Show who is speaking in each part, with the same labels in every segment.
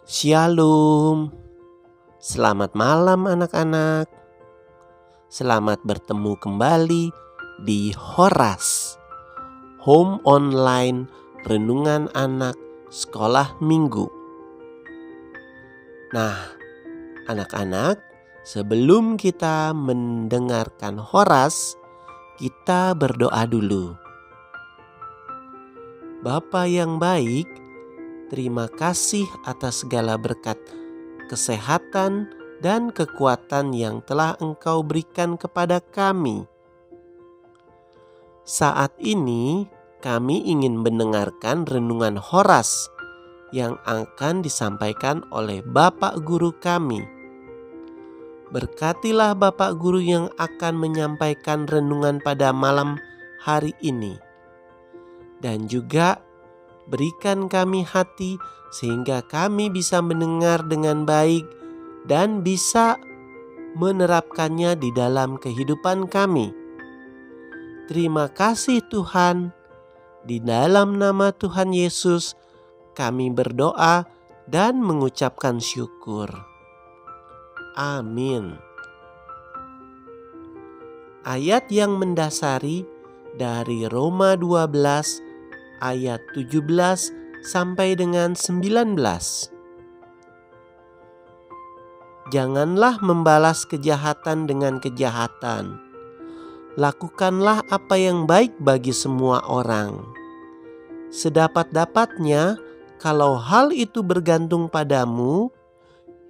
Speaker 1: Shalom, selamat malam anak-anak. Selamat bertemu kembali di Horas, Home Online Renungan Anak Sekolah Minggu. Nah, anak-anak, sebelum kita mendengarkan Horas, kita berdoa dulu. Bapa yang baik, terima kasih atas segala berkat kesehatan dan kekuatan yang telah Engkau berikan kepada kami. Saat ini kami ingin mendengarkan renungan Horas yang akan disampaikan oleh Bapak Guru kami. Berkatilah Bapak Guru yang akan menyampaikan renungan pada malam hari ini. Dan juga berikan kami hati sehingga kami bisa mendengar dengan baik dan bisa menerapkannya di dalam kehidupan kami. Terima kasih Tuhan. Di dalam nama Tuhan Yesus kami berdoa dan mengucapkan syukur. Amin. Ayat yang mendasari dari Roma 12 ayat 17 sampai dengan 19. Janganlah membalas kejahatan dengan kejahatan. Lakukanlah apa yang baik bagi semua orang. Sedapat-dapatnya, kalau hal itu bergantung padamu,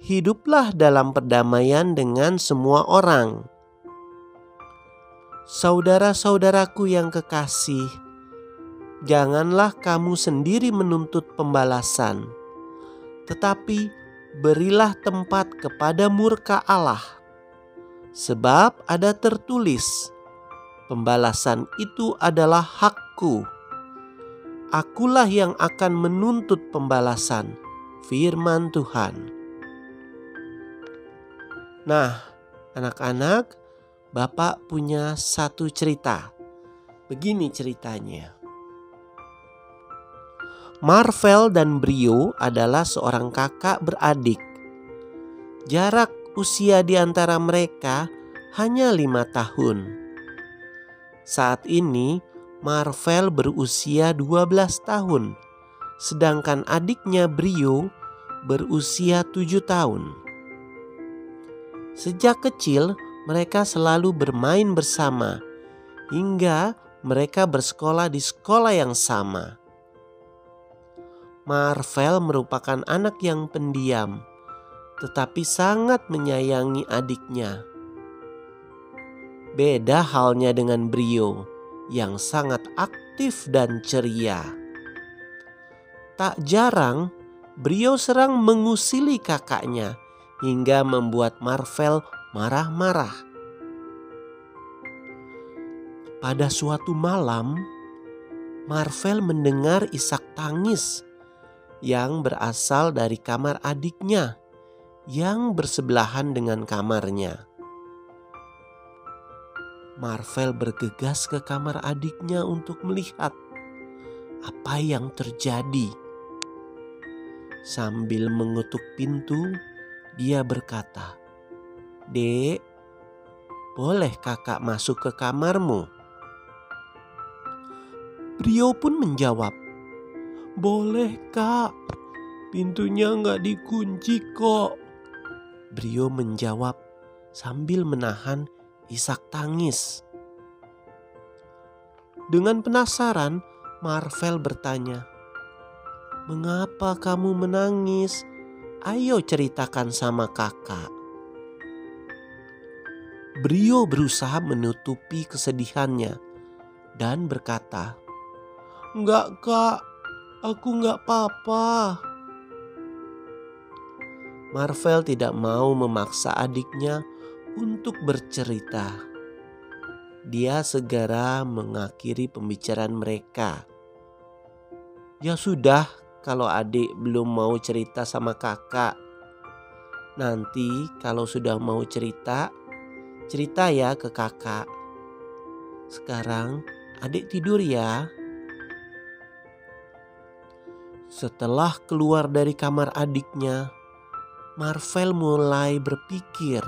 Speaker 1: hiduplah dalam perdamaian dengan semua orang. Saudara-saudaraku yang kekasih, janganlah kamu sendiri menuntut pembalasan, tetapi berilah tempat kepada murka Allah. Sebab ada tertulis, pembalasan itu adalah hakku. Akulah yang akan menuntut pembalasan, firman Tuhan. Nah, anak-anak, Bapak punya satu cerita. Begini ceritanya. Marvel dan Brio adalah seorang kakak beradik. Jarak usia di antara mereka hanya 5 tahun. Saat ini Marvel berusia 12 tahun, sedangkan adiknya Brio berusia 7 tahun. Sejak kecil mereka selalu bermain bersama, hingga mereka bersekolah di sekolah yang sama. Marvel merupakan anak yang pendiam, tetapi sangat menyayangi adiknya. Beda halnya dengan Brio yang sangat aktif dan ceria. Tak jarang Brio serang mengusili kakaknya hingga membuat Marvel marah-marah. Pada suatu malam, Marvel mendengar isak tangis yang berasal dari kamar adiknya yang bersebelahan dengan kamarnya. Marvel bergegas ke kamar adiknya untuk melihat apa yang terjadi. Sambil mengetuk pintu, dia berkata, "Dek, boleh kakak masuk ke kamarmu?" Brio pun menjawab, "Boleh kak, pintunya nggak dikunci kok." Brio menjawab sambil menahan isak tangis. Dengan penasaran, Marvel bertanya, "Mengapa kamu menangis? Ayo ceritakan sama kakak." Brio berusaha menutupi kesedihannya dan berkata, "Enggak kak, aku enggak apa-apa." Marvel tidak mau memaksa adiknya untuk bercerita. Dia segera mengakhiri pembicaraan mereka. "Ya sudah, kalau adik belum mau cerita sama kakak. Nanti kalau sudah mau cerita ya ke kakak. Sekarang adik tidur ya." Setelah keluar dari kamar adiknya, Marvel mulai berpikir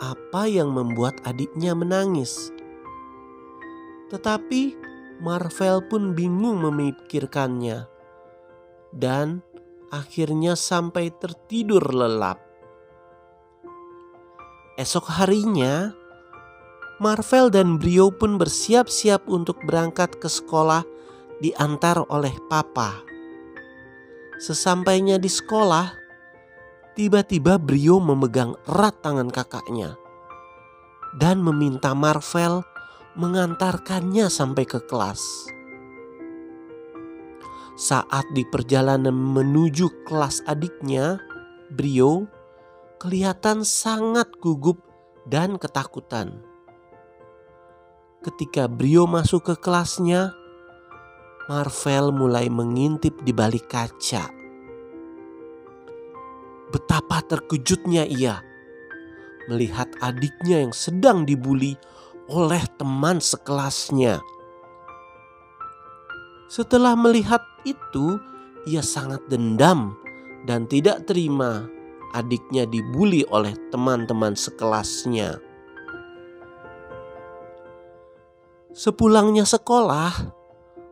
Speaker 1: apa yang membuat adiknya menangis. Tetapi Marvel pun bingung memikirkannya dan akhirnya sampai tertidur lelap. Esok harinya, Marvel dan Brio pun bersiap-siap untuk berangkat ke sekolah diantar oleh papa. Sesampainya di sekolah, tiba-tiba Brio memegang erat tangan kakaknya dan meminta Marvel mengantarkannya sampai ke kelas. Saat di perjalanan menuju kelas adiknya, Brio kelihatan sangat gugup dan ketakutan. Ketika Brio masuk ke kelasnya, Marvel mulai mengintip di balik kaca. Betapa terkejutnya ia melihat adiknya yang sedang dibuli oleh teman sekelasnya. Setelah melihat itu, ia sangat dendam dan tidak terima adiknya dibuli oleh teman-teman sekelasnya. Sepulangnya sekolah,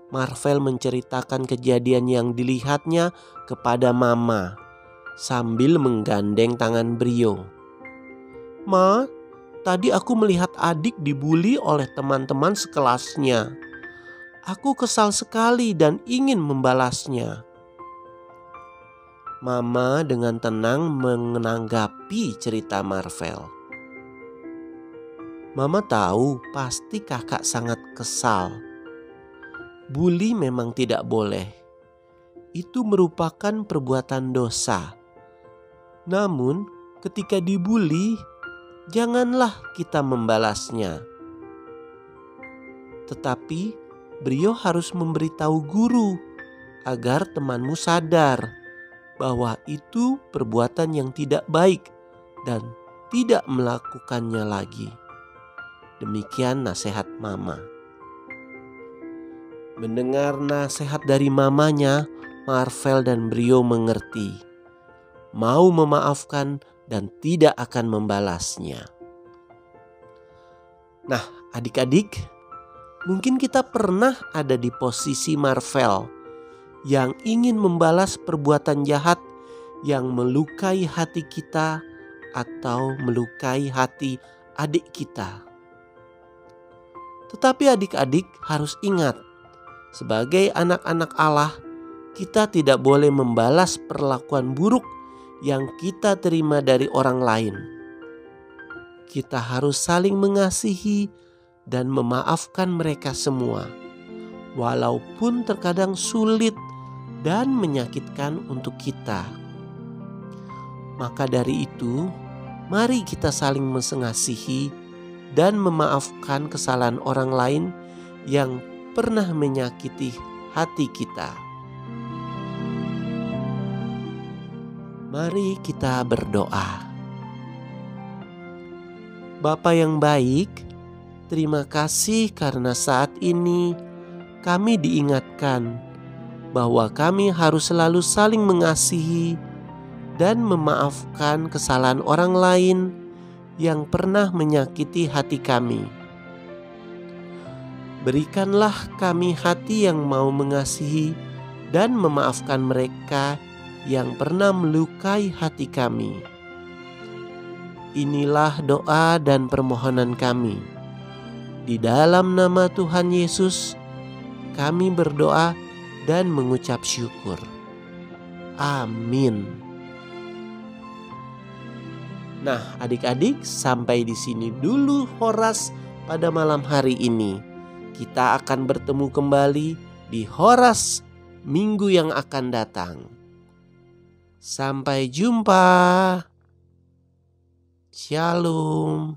Speaker 1: Marvel menceritakan kejadian yang dilihatnya kepada mama sambil menggandeng tangan Brio. "Ma, tadi aku melihat adik dibuli oleh teman-teman sekelasnya. Aku kesal sekali dan ingin membalasnya." Mama dengan tenang menanggapi cerita Marvel. "Mama tahu pasti kakak sangat kesal. Bully memang tidak boleh. Itu merupakan perbuatan dosa. Namun ketika dibully, janganlah kita membalasnya. Tetapi Brio harus memberitahu guru agar temanmu sadar bahwa itu perbuatan yang tidak baik dan tidak melakukannya lagi." Demikian nasihat mama. Mendengar nasihat dari mamanya, Marvel dan Brio mengerti, mau memaafkan dan tidak akan membalasnya. Nah, adik-adik, mungkin kita pernah ada di posisi Marvel yang ingin membalas perbuatan jahat yang melukai hati kita atau melukai hati adik kita. Tetapi adik-adik harus ingat, sebagai anak-anak Allah, kita tidak boleh membalas perlakuan buruk yang kita terima dari orang lain. Kita harus saling mengasihi dan memaafkan mereka semua, walaupun terkadang sulit dan menyakitkan untuk kita. Maka dari itu, mari kita saling mengasihi dan memaafkan kesalahan orang lain yang pernah menyakiti hati kita. Mari kita berdoa. Bapa yang baik, terima kasih karena saat ini kami diingatkan bahwa kami harus selalu saling mengasihi dan memaafkan kesalahan orang lain yang pernah menyakiti hati kami. Berikanlah kami hati yang mau mengasihi dan memaafkan mereka yang pernah melukai hati kami. Inilah doa dan permohonan kami. Di dalam nama Tuhan Yesus, kami berdoa dan mengucap syukur. Amin. Nah, adik-adik, sampai di sini dulu Horas pada malam hari ini. Kita akan bertemu kembali di Horas minggu yang akan datang. Sampai jumpa. Shalom.